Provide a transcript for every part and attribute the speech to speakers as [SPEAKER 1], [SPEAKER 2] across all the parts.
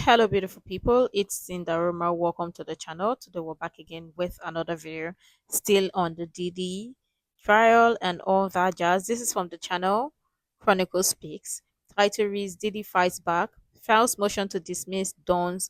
[SPEAKER 1] Hello, beautiful people. It's Sindafam. Welcome to the channel. Today, we're back again with another video, still on the Diddy trial and all that jazz. This is from the channel Chronicle Speaks. Title reads Diddy Fights Back, files motion to dismiss Don's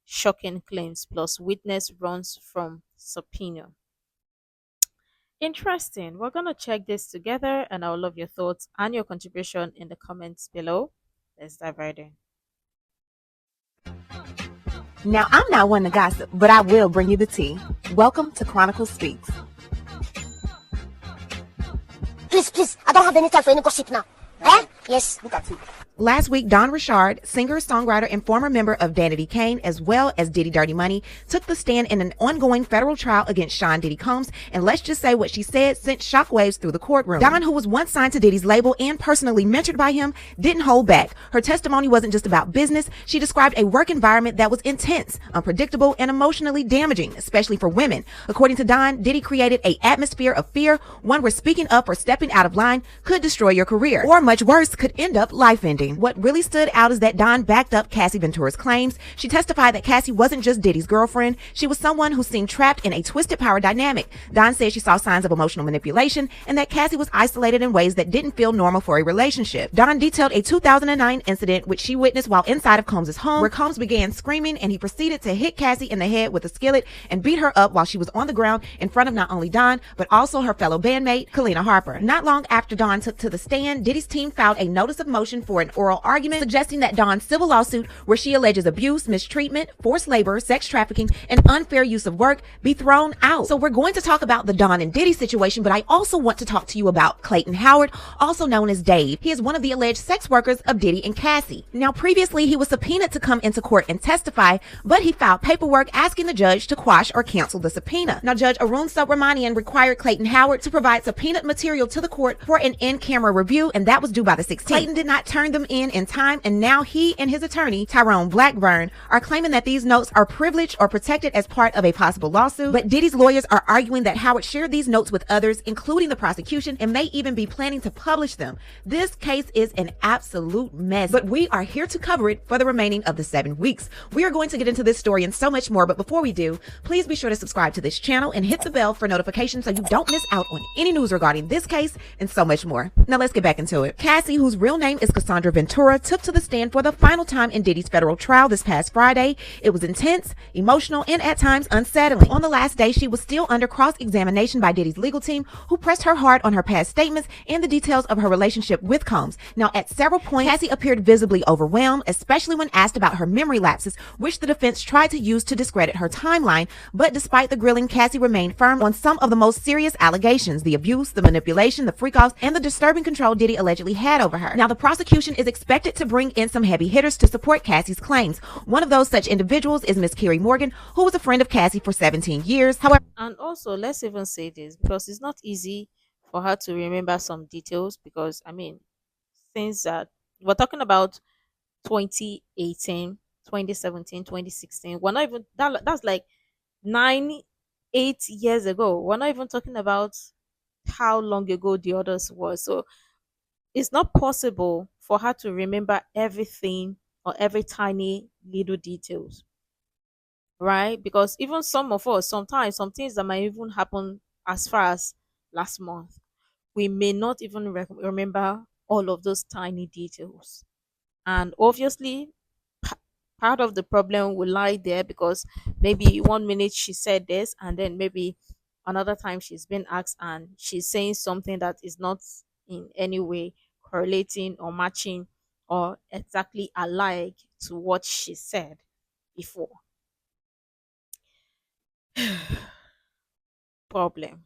[SPEAKER 1] shocking claims, plus witness runs from subpoena. Interesting. We're going to check this together, and I would love your thoughts and your contribution in the comments below. Let's dive right in.
[SPEAKER 2] Now, I'm not one to gossip, but I will bring you the tea. Welcome to Chronicle Speaks.
[SPEAKER 3] Please, I don't have any time for any gossip now. Eh? Yes. Look at you.
[SPEAKER 2] Last week, Don Richard, singer, songwriter, and former member of Danity Kane, as well as Diddy Dirty Money, took the stand in an ongoing federal trial against Sean Diddy Combs, and let's just say what she said sent shockwaves through the courtroom. Don, who was once signed to Diddy's label and personally mentored by him, didn't hold back. Her testimony wasn't just about business. She described a work environment that was intense, unpredictable, and emotionally damaging, especially for women. According to Don, Diddy created an atmosphere of fear, one where speaking up or stepping out of line could destroy your career, or much worse, could end up life-ending. What really stood out is that Don backed up Cassie Ventura's claims. She testified that Cassie wasn't just Diddy's girlfriend. She was someone who seemed trapped in a twisted power dynamic. Don said she saw signs of emotional manipulation and that Cassie was isolated in ways that didn't feel normal for a relationship. Don detailed a 2009 incident which she witnessed while inside of Combs' home, where Combs began screaming and he proceeded to hit Cassie in the head with a skillet and beat her up while she was on the ground in front of not only Don, but also her fellow bandmate, Kalina Harper. Not long after Don took to the stand, Diddy's team filed a notice of motion for an oral argument, suggesting that Don's civil lawsuit, where she alleges abuse, mistreatment, forced labor, sex trafficking, and unfair use of work, be thrown out. So we're going to talk about the Don and Diddy situation, but I also want to talk to you about Clayton Howard, also known as Dave. He is one of the alleged sex workers of Diddy and Cassie. Now, previously, he was subpoenaed to come into court and testify, but he filed paperwork asking the judge to quash or cancel the subpoena. Now, Judge Arun Subramanian required Clayton Howard to provide subpoenaed material to the court for an in-camera review, and that was due by the 16th. Clayton did not turn them in time, and now he and his attorney, Tyrone Blackburn, are claiming that these notes are privileged or protected as part of a possible lawsuit. But Diddy's lawyers are arguing that Howard shared these notes with others, including the prosecution, and may even be planning to publish them. This case is an absolute mess, but we are here to cover it for the remaining of the 7 weeks. We are going to get into this story and so much more, but before we do, please be sure to subscribe to this channel and hit the bell for notifications so you don't miss out on any news regarding this case and so much more. Now let's get back into it. Cassie, whose real name is Cassandra Ventura, took to the stand for the final time in Diddy's federal trial this past Friday. It was intense, emotional, and at times unsettling. On the last day, she was still under cross-examination by Diddy's legal team, who pressed her hard on her past statements and the details of her relationship with Combs. Now, at several points, Cassie appeared visibly overwhelmed, especially when asked about her memory lapses, which the defense tried to use to discredit her timeline. But despite the grilling, Cassie remained firm on some of the most serious allegations: the abuse, the manipulation, the freak-offs, and the disturbing control Diddy allegedly had over her. Now, the prosecution is expected to bring in some heavy hitters to support Cassie's claims. One of those such individuals is Miss Kerry Morgan, who was a friend of Cassie for 17 years. However,
[SPEAKER 1] And also, let's even say this, because it's not easy for her to remember some details, because I mean, things that we're talking about 2018, 2017, 2016, we're not even that's like 8 years ago. We're not even talking about how long ago the others was. So it's not possible for her to remember everything or every tiny little details, right? Because even some of us, sometimes some things that might even happen as far as last month, we may not even remember all of those tiny details. And obviously, part of the problem will lie there, because maybe 1 minute she said this, and then maybe another time she's been asked and she's saying something that is not in any way correlating or matching or exactly alike to what she said before. Problem.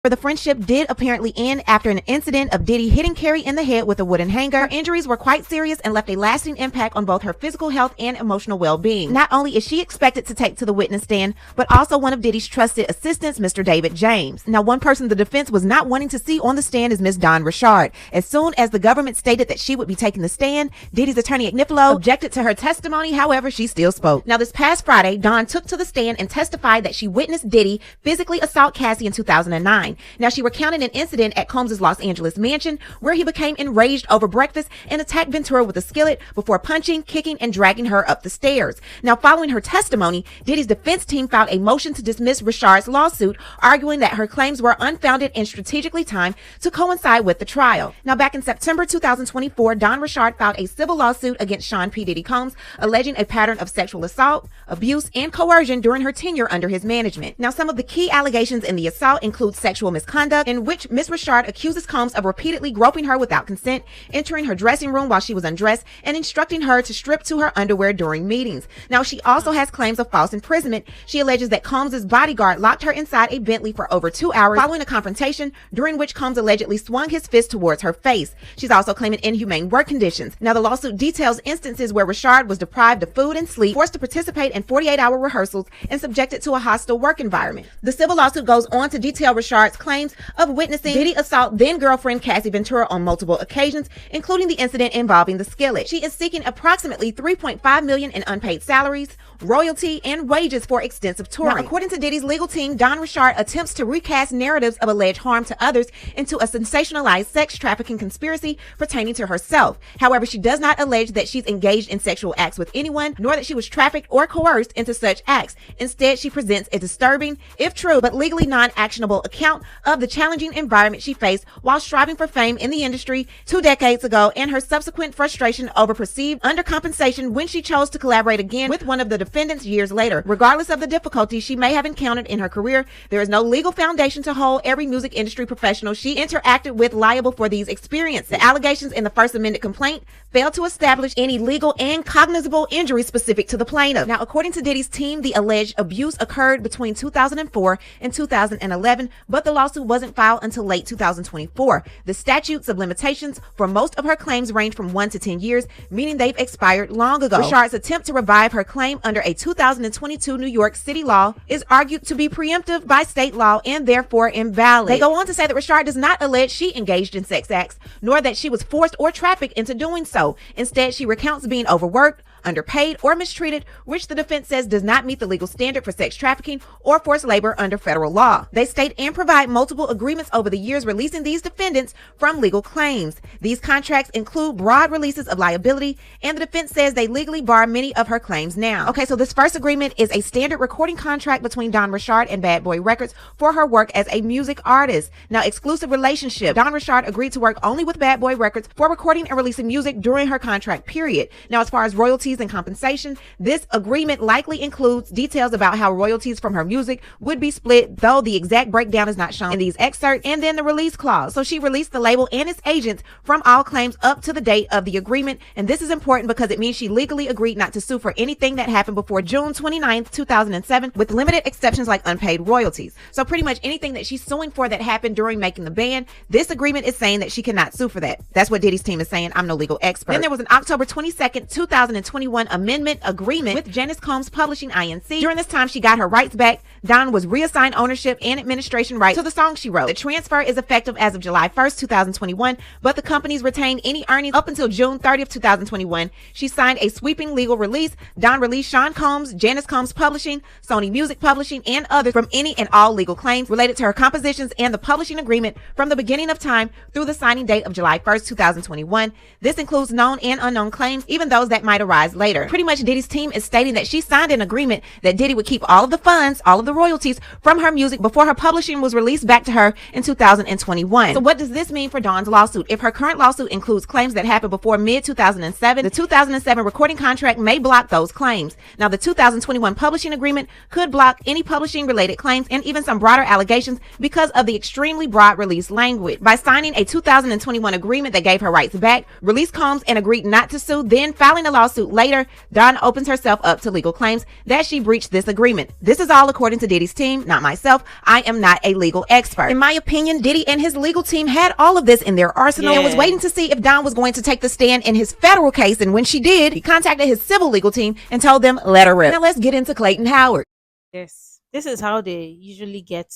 [SPEAKER 2] the friendship did apparently end after an incident of Diddy hitting Carrie in the head with a wooden hanger. Her injuries were quite serious and left a lasting impact on both her physical health and emotional well-being. Not only is she expected to take to the witness stand, but also one of Diddy's trusted assistants, Mr. David James. Now, one person the defense was not wanting to see on the stand is Ms. Don Richard. As soon as the government stated that she would be taking the stand, Diddy's attorney Agnifilo objected to her testimony. However, she still spoke. Now, this past Friday, Don took to the stand and testified that she witnessed Diddy physically assault Cassie in 2009. Now, she recounted an incident at Combs' Los Angeles mansion where he became enraged over breakfast and attacked Ventura with a skillet before punching, kicking, and dragging her up the stairs. Now, following her testimony, Diddy's defense team filed a motion to dismiss Rashard's lawsuit, arguing that her claims were unfounded and strategically timed to coincide with the trial. Now, back in September 2024, Don Richard filed a civil lawsuit against Sean P. Diddy Combs, alleging a pattern of sexual assault, abuse, and coercion during her tenure under his management. Now, some of the key allegations in the assault include sexual misconduct, in which Ms. Richard accuses Combs of repeatedly groping her without consent, entering her dressing room while she was undressed, and instructing her to strip to her underwear during meetings. Now, she also has claims of false imprisonment. She alleges that Combs' bodyguard locked her inside a Bentley for over 2 hours following a confrontation, during which Combs allegedly swung his fist towards her face. She's also claiming inhumane work conditions. Now, the lawsuit details instances where Richard was deprived of food and sleep, forced to participate in 48-hour rehearsals, and subjected to a hostile work environment. The civil lawsuit goes on to detail Richard's claims of witnessing Diddy assault then-girlfriend Cassie Ventura on multiple occasions, including the incident involving the skillet. She is seeking approximately $3.5 million in unpaid salaries, royalty, and wages for extensive touring. Now, according to Diddy's legal team, Don Richard attempts to recast narratives of alleged harm to others into a sensationalized sex trafficking conspiracy pertaining to herself. However, she does not allege that she's engaged in sexual acts with anyone, nor that she was trafficked or coerced into such acts. Instead, she presents a disturbing, if true, but legally non-actionable account of the challenging environment she faced while striving for fame in the industry 2 decades ago, and her subsequent frustration over perceived undercompensation when she chose to collaborate again with one of the defendants years later. Regardless of the difficulties she may have encountered in her career, there is no legal foundation to hold every music industry professional she interacted with liable for these experiences. The allegations in the first amended complaint fail to establish any legal and cognizable injury specific to the plaintiff. Now, according to Diddy's team, the alleged abuse occurred between 2004 and 2011, but the lawsuit wasn't filed until late 2024. The statutes of limitations for most of her claims range from 1 to 10 years, meaning they've expired long ago. Richard's attempt to revive her claim under a 2022 New York City law is argued to be preemptive by state law and therefore invalid. They go on to say that Richard does not allege she engaged in sex acts, nor that she was forced or trafficked into doing so. Instead, she recounts being overworked, underpaid, or mistreated, which the defense says does not meet the legal standard for sex trafficking or forced labor under federal law. They state and provide multiple agreements over the years releasing these defendants from legal claims. These contracts include broad releases of liability, and the defense says they legally bar many of her claims now. Okay, so this first agreement is a standard recording contract between Don Richard and Bad Boy Records for her work as a music artist. Now, exclusive relationship. Don Richard agreed to work only with Bad Boy Records for recording and releasing music during her contract period. Now, as far as royalties and compensation, this agreement likely includes details about how royalties from her music would be split, though the exact breakdown is not shown in these excerpts, and then the release clause. So she released the label and its agents from all claims up to the date of the agreement, and this is important because it means she legally agreed not to sue for anything that happened before June 29th, 2007, with limited exceptions like unpaid royalties. So pretty much anything that she's suing for that happened during making the band, this agreement is saying that she cannot sue for that. That's what Diddy's team is saying. I'm no legal expert. Then there was an October 22nd, 2021 amendment agreement with Janice Combs Publishing Inc. During this time, she got her rights back. Don was reassigned ownership and administration rights to the song she wrote. The transfer is effective as of July 1st, 2021, but the companies retain any earnings up until June 30th, 2021. She signed a sweeping legal release. Don released Sean Combs, Janice Combs Publishing, Sony Music Publishing, and others from any and all legal claims related to her compositions and the publishing agreement from the beginning of time through the signing date of July 1st, 2021. This includes known and unknown claims, even those that might arise later. Pretty much Diddy's team is stating that she signed an agreement that Diddy would keep all of the funds, all of the royalties from her music before her publishing was released back to her in 2021. So what does this mean for Dawn's lawsuit? If her current lawsuit includes claims that happened before mid-2007, the 2007 recording contract may block those claims. Now, the 2021 publishing agreement could block any publishing related claims and even some broader allegations because of the extremely broad release language. By signing a 2021 agreement that gave her rights back, released Combs and agreed not to sue, then filing a lawsuit later, Dawn opens herself up to legal claims that she breached this agreement. This is all according to Diddy's team, not myself. I am not a legal expert. In my opinion, Diddy and his legal team had all of this in their arsenal and was waiting to see if Don was going to take the stand in his federal case, and when she did, he contacted his civil legal team and told them, let her rip. Now let's get into Clayton Howard.
[SPEAKER 1] Yes, this is how they usually get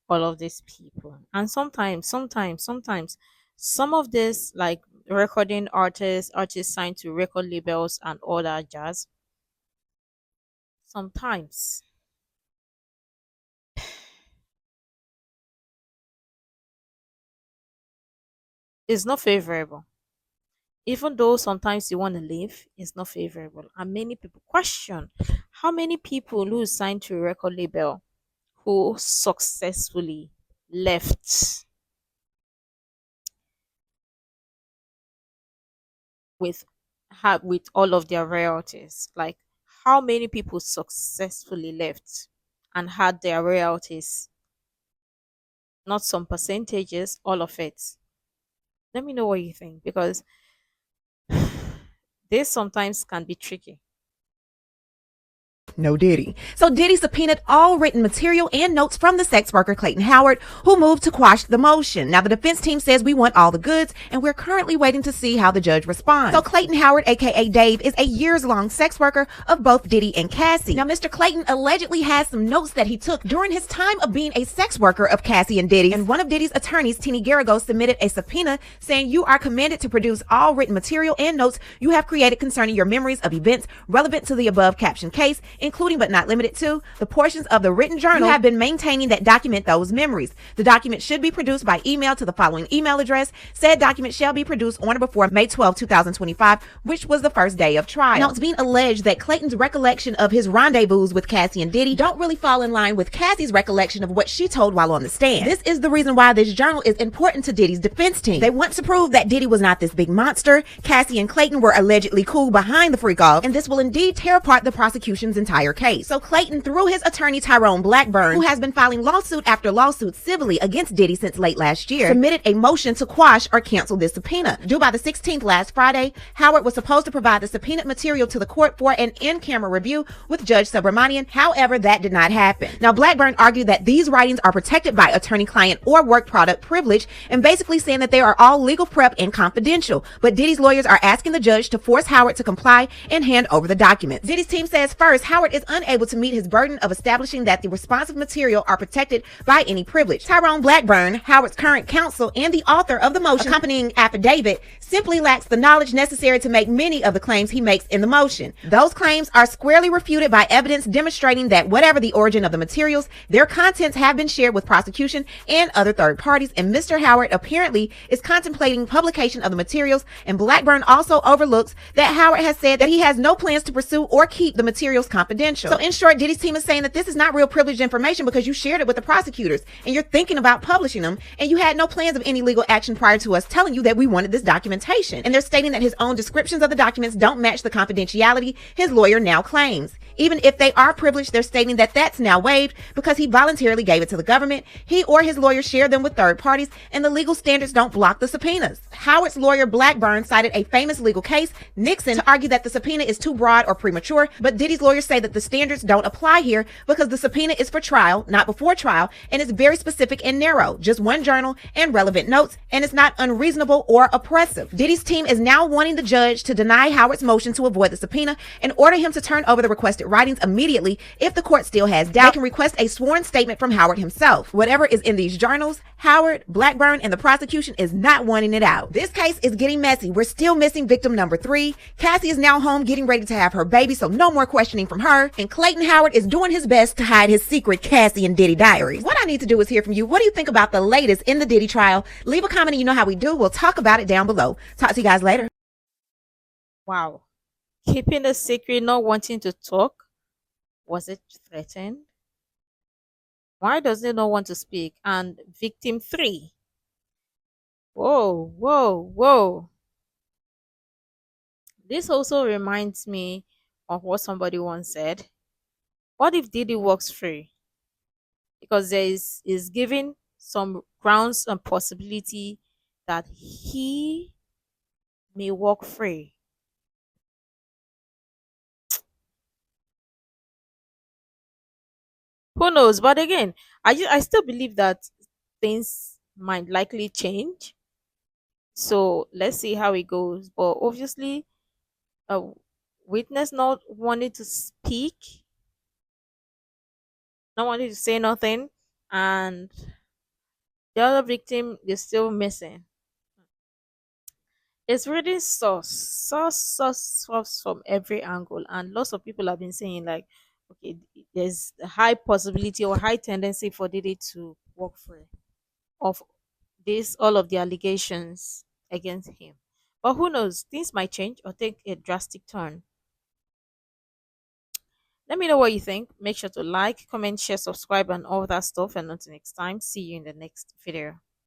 [SPEAKER 1] all of these people. And sometimes, some of this, like recording artists signed to record labels and all that jazz, sometimes It's not favorable. Even though sometimes you want to leave, it's not favorable. And many people question how many people who signed to a record label who successfully left with with all of their royalties. Like how many people successfully left and had their royalties, not some percentages, all of it. Let me know what you think because this sometimes can be tricky.
[SPEAKER 2] No Diddy. So Diddy subpoenaed all written material and notes from the sex worker Clayton Howard, who moved to quash the motion. Now the defense team says we want all the goods, and we're currently waiting to see how the judge responds. So Clayton Howard, aka Dave, is a years-long sex worker of both Diddy and Cassie. Now Mr. Clayton allegedly has some notes that he took during his time of being a sex worker of Cassie and Diddy, and one of Diddy's attorneys, Tini Garrigo, submitted a subpoena saying you are commanded to produce all written material and notes you have created concerning your memories of events relevant to the above captioned case, including but not limited to the portions of the written journal you have been maintaining that document those memories. The document should be produced by email to the following email address. Said document shall be produced on or before May 12, 2025, which was the first day of trial. Now, it's being alleged that Clayton's recollection of his rendezvous with Cassie and Diddy don't really fall in line with Cassie's recollection of what she told while on the stand. This is the reason why this journal is important to Diddy's defense team. They want to prove that Diddy was not this big monster. Cassie and Clayton were allegedly cool behind the freak off, and this will indeed tear apart the prosecution's entire case. So Clayton, through his attorney Tyrone Blackburn, who has been filing lawsuit after lawsuit civilly against Diddy since late last year, submitted a motion to quash or cancel this subpoena. Due by the 16th last Friday, Howard was supposed to provide the subpoenaed material to the court for an in-camera review with Judge Subramanian. However, that did not happen. Now, Blackburn argued that these writings are protected by attorney-client or work product privilege, and basically saying that they are all legal prep and confidential. But Diddy's lawyers are asking the judge to force Howard to comply and hand over the documents. Diddy's team says first, Howard is unable to meet his burden of establishing that the responsive material are protected by any privilege. Tyrone Blackburn, Howard's current counsel and the author of the motion accompanying affidavit, simply lacks the knowledge necessary to make many of the claims he makes in the motion. Those claims are squarely refuted by evidence demonstrating that whatever the origin of the materials, their contents have been shared with prosecution and other third parties, and Mr. Howard apparently is contemplating publication of the materials, and Blackburn also overlooks that Howard has said that he has no plans to pursue or keep the materials confidential. So in short, Diddy's team is saying that this is not real privileged information because you shared it with the prosecutors and you're thinking about publishing them, and you had no plans of any legal action prior to us telling you that we wanted this documentation. And they're stating that his own descriptions of the documents don't match the confidentiality his lawyer now claims. Even if they are privileged, they're stating that that's now waived because he voluntarily gave it to the government. He or his lawyer shared them with third parties, and the legal standards don't block the subpoenas. Howard's lawyer Blackburn cited a famous legal case, Nixon, to argue that the subpoena is too broad or premature, but Diddy's lawyers say that the standards don't apply here because the subpoena is for trial, not before trial, and it's very specific and narrow, just one journal and relevant notes, and it's not unreasonable or oppressive. Diddy's team is now wanting the judge to deny Howard's motion to avoid the subpoena and order him to turn over the requested writings immediately. If the court still has doubt, they can request a sworn statement from Howard himself. Whatever is in these journals, Howard, Blackburn, and the prosecution is not wanting it out. This case is getting messy. We're still missing victim number 3. Cassie is now home getting ready to have her baby, so no more questioning from her. And Clayton Howard is doing his best to hide his secret Cassie and Diddy diaries. What I need to do is hear from you. What do you think about the latest in the Diddy trial? Leave a comment and you know how we do. We'll talk about it down below. Talk to you guys later.
[SPEAKER 1] Wow. Keeping a secret, not wanting to talk. Was it threatened? Why does it not want to speak? And victim 3. Whoa, whoa, whoa. This also reminds me of what somebody once said. What if Diddy walks free? Because there is given some grounds and possibility that he may walk free. Who knows? But again, I still believe that things might likely change. So let's see how it goes. But obviously, a witness not wanting to speak, not wanting to say nothing, and the other victim is still missing. It's really sauce from every angle, and lots of people have been saying like, okay, there's a high possibility or high tendency for Diddy to walk free of this, all of the allegations. against him. But who knows? Things might change or take a drastic turn. Let me know what you think. Make sure to like, comment, share, subscribe, and all that stuff. And until next time, see you in the next video.